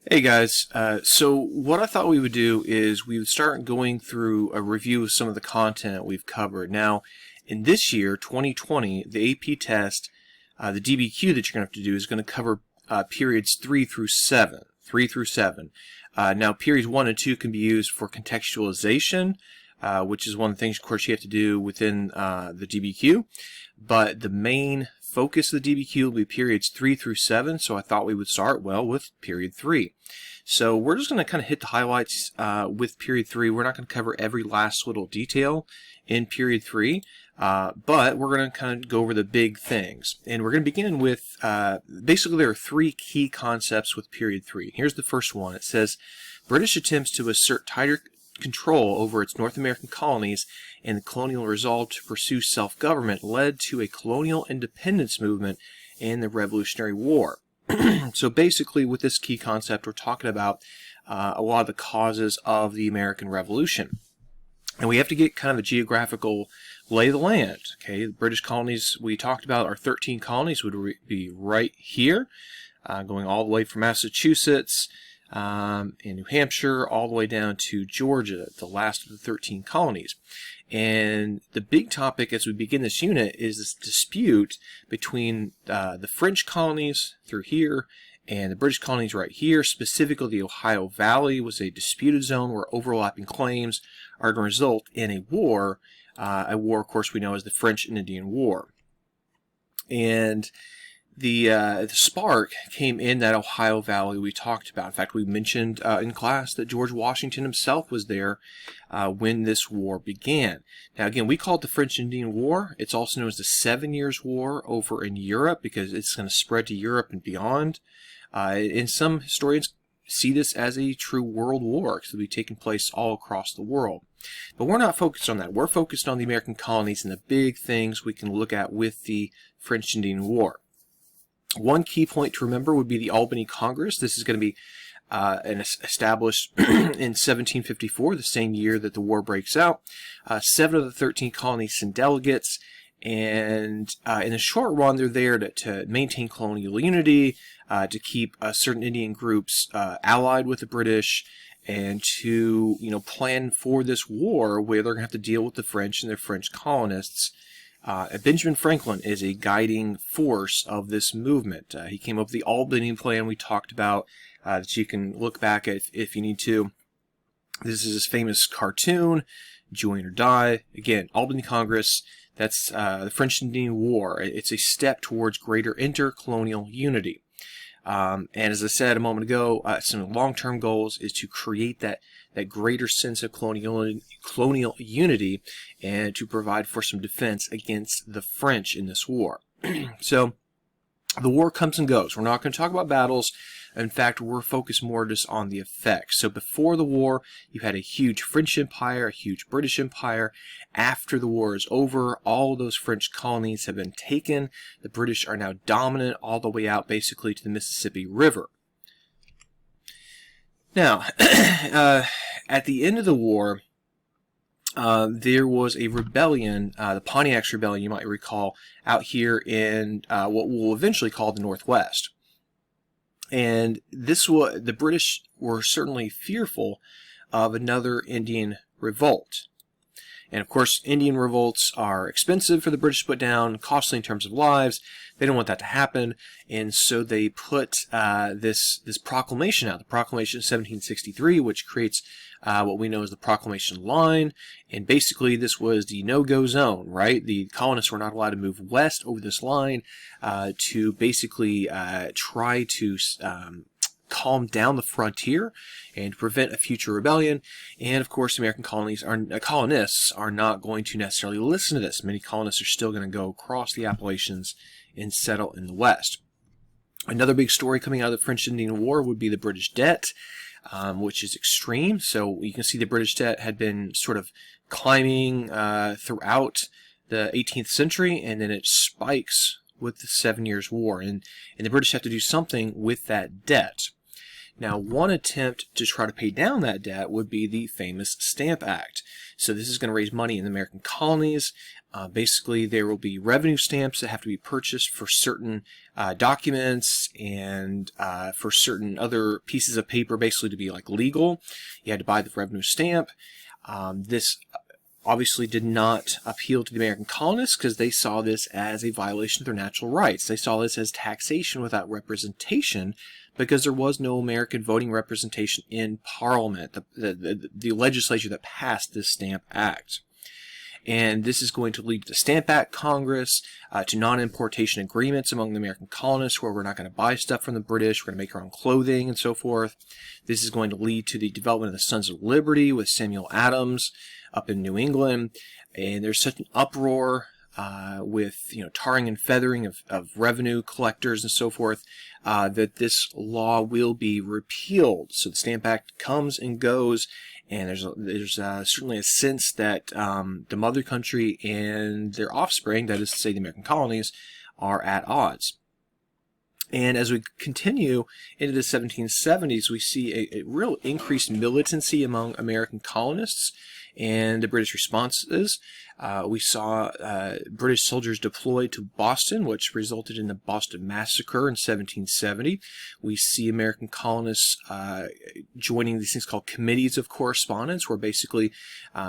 Hey guys, so what I thought we would do is we would start going through a review of some of the content we've covered. Now, in this year, 2020, the AP test, the DBQ that you're going to have to do is going to cover periods 3 through 7. 3 through 7. Now, periods 1 and 2 can be used for contextualization, which is one of the things, of course, you have to do within the DBQ. But the main focus of the DBQ will be periods 3 through 7, so I thought we would start, well, with period 3. So we're just going to kind of hit the highlights with period 3. We're not going to cover every last little detail in period 3, but we're going to kind of go over the big things. And we're going to begin with, basically there are 3 key concepts with period 3. Here's the first one. It says, British attempts to assert tighter control over its North American colonies and the colonial resolve to pursue self-government led to a colonial independence movement and the Revolutionary War. So basically with this key concept we're talking about a lot of the causes of the American Revolution. And we have to get kind of a geographical lay of the land. Okay, the British colonies we talked about, our 13 colonies would be right here, going all the way from Massachusetts, in New Hampshire, all the way down to Georgia, the last of the 13 colonies. And the big topic as we begin this unit is this dispute between the French colonies through here and the British colonies right here. Specifically, the Ohio Valley was a disputed zone where overlapping claims are going to result in a war, of course, we know as the French and Indian War. And the spark came in that Ohio Valley we talked about. In fact, we mentioned in class that George Washington himself was there when this war began. Now, again, we call it the French-Indian War. It's also known as the 7 Years' War over in Europe because it's going to spread to Europe and beyond. And some historians see this as a true world war because it'll be taking place all across the world. But we're not focused on that. We're focused on the American colonies and the big things we can look at with the French-Indian War. One key point to remember would be the Albany Congress. This is going to be established in 1754, the same year that the war breaks out. 7 of the 13 colonies send delegates, and in the short run, they're there to maintain colonial unity, to keep certain Indian groups allied with the British, and to plan for this war where they're going to have to deal with the French and their French colonists. Benjamin Franklin is a guiding force of this movement. He came up with the Albany plan we talked about that you can look back at if you need to. This is his famous cartoon, Join or Die. Again, Albany Congress, that's the French-Indian War. It's a step towards greater inter-colonial unity. And as I said a moment ago, some long-term goals is to create that greater sense of colonial unity and to provide for some defense against the French in this war. So the war comes and goes. We're not going to talk about battles. In fact, we're focused more just on the effects. So before the war, you had a huge French Empire, a huge British Empire. After the war is over, all of those French colonies have been taken. The British are now dominant all the way out basically to the Mississippi River. Now, at the end of the war, there was a rebellion, the Pontiac's Rebellion, you might recall, out here in what we'll eventually call the Northwest. And the British were certainly fearful of another Indian revolt. And of course, Indian revolts are expensive for the British to put down, costly in terms of lives. They don't want that to happen, and so they put this proclamation out, the Proclamation of 1763, which creates what we know as the Proclamation Line. And basically, this was the no-go zone, right? The colonists were not allowed to move west over this line to basically try to calm down the frontier and prevent a future rebellion. And of course, American colonists are not going to necessarily listen to this. Many colonists are still going to go across the Appalachians and settle in the West. Another big story coming out of the French-Indian War would be the British debt, which is extreme. So you can see the British debt had been sort of climbing throughout the 18th century, and then it spikes with the 7 Years' War. And the British have to do something with that debt. Now, one attempt to try to pay down that debt would be the famous Stamp Act. So this is going to raise money in the American colonies. Basically, there will be revenue stamps that have to be purchased for certain documents and for certain other pieces of paper basically to be like legal. You had to buy the revenue stamp. This obviously did not appeal to the American colonists because they saw this as a violation of their natural rights. They saw this as taxation without representation because there was no American voting representation in Parliament, the legislature that passed this Stamp Act. And this is going to lead to the Stamp Act Congress, to non-importation agreements among the American colonists where we're not going to buy stuff from the British, we're going to make our own clothing and so forth. This is going to lead to the development of the Sons of Liberty with Samuel Adams up in New England. And there's such an uproar with tarring and feathering of revenue collectors and so forth that this law will be repealed. So the Stamp Act comes and goes. And there's certainly a sense that the mother country and their offspring, that is to say the American colonies, are at odds. And as we continue into the 1770s, we see a real increased militancy among American colonists and the British responses. We saw British soldiers deployed to Boston, which resulted in the Boston Massacre in 1770. We see American colonists joining these things called committees of correspondence, where basically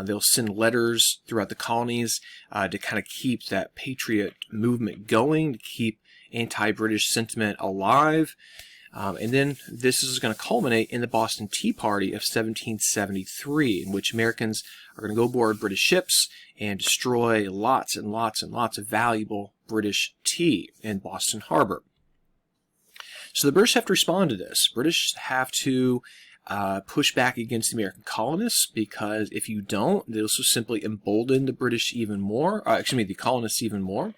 they'll send letters throughout the colonies to kind of keep that patriot movement going, to keep anti-British sentiment alive. And then this is going to culminate in the Boston Tea Party of 1773, in which Americans are going to go aboard British ships and destroy lots and lots and lots of valuable British tea in Boston Harbor. So the British have to respond to this. British have to push back against the American colonists, because if you don't, this will simply embolden the British even more, the colonists even more.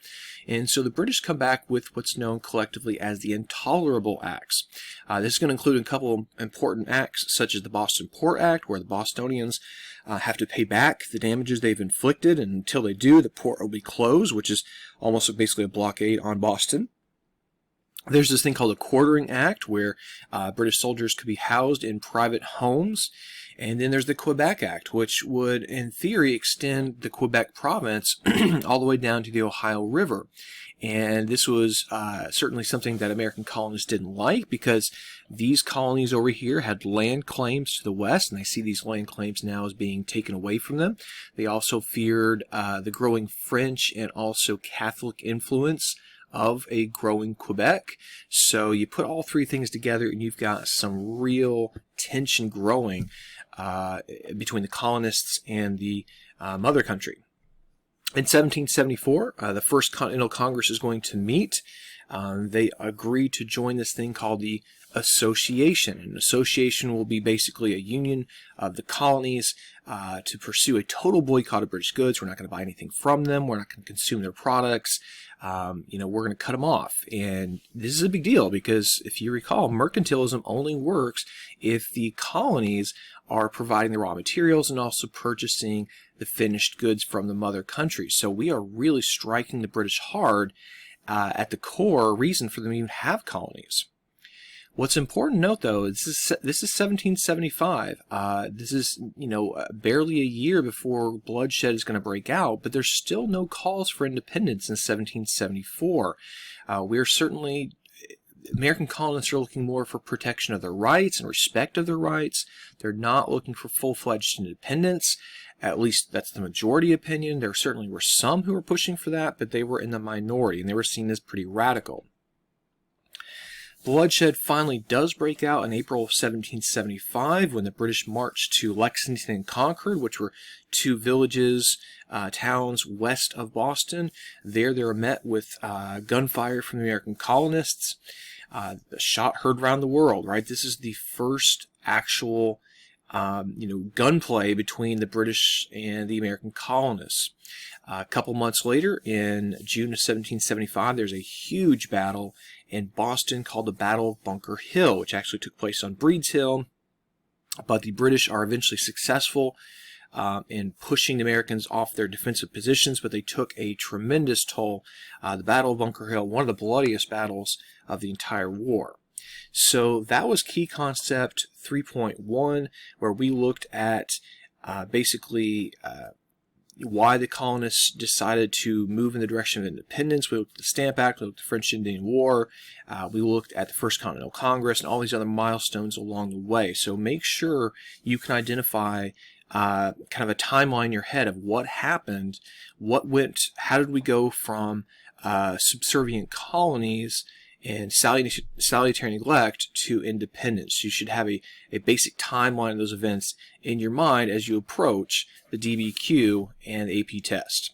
And so the British come back with what's known collectively as the Intolerable Acts. This is going to include a couple of important acts, such as the Boston Port Act, where the Bostonians have to pay back the damages they've inflicted, and until they do, the port will be closed, which is almost basically a blockade on Boston. There's this thing called the Quartering Act, where British soldiers could be housed in private homes. And then there's the Quebec Act, which would, in theory, extend the Quebec province all the way down to the Ohio River. And this was certainly something that American colonists didn't like, because these colonies over here had land claims to the west, and they see these land claims now as being taken away from them. They also feared the growing French and also Catholic influence of a growing Quebec. So you put all three things together and you've got some real tension growing between the colonists and the mother country. In 1774, the First Continental Congress is going to meet. They agree to join this thing called the Association. An association will be basically a union of the colonies to pursue a total boycott of British goods. We're not going to buy anything from them. We're not going to consume their products. We're going to cut them off. And this is a big deal, because if you recall, mercantilism only works if the colonies are providing the raw materials and also purchasing the finished goods from the mother country. So we are really striking the British hard at the core reason for them to even have colonies. What's important to note, though, this is 1775. This is, barely a year before bloodshed is going to break out, but there's still no calls for independence in 1774. We're certainly, American colonists are looking more for protection of their rights and respect of their rights. They're not looking for full-fledged independence. At least that's the majority opinion. There certainly were some who were pushing for that, but they were in the minority, and they were seen as pretty radical. Bloodshed finally does break out in April of 1775 when the British marched to Lexington and Concord, which were two villages, towns west of Boston. There they were met with gunfire from the American colonists. A shot heard around the world, right? This is the first actual gunplay between the British and the American colonists. A couple months later, in June of 1775, there's a huge battle in Boston called the Battle of Bunker Hill, which actually took place on Breed's Hill. But the British are eventually successful in pushing the Americans off their defensive positions, but they took a tremendous toll. The Battle of Bunker Hill, one of the bloodiest battles of the entire war. So that was key concept 3.1, where we looked at basically why the colonists decided to move in the direction of independence. We looked at the Stamp Act, we looked at the French Indian War, we looked at the First Continental Congress, and all these other milestones along the way. So make sure you can identify kind of a timeline in your head of what happened, how did we go from subservient colonies and salutary neglect to independence. You should have a basic timeline of those events in your mind as you approach the DBQ and AP test.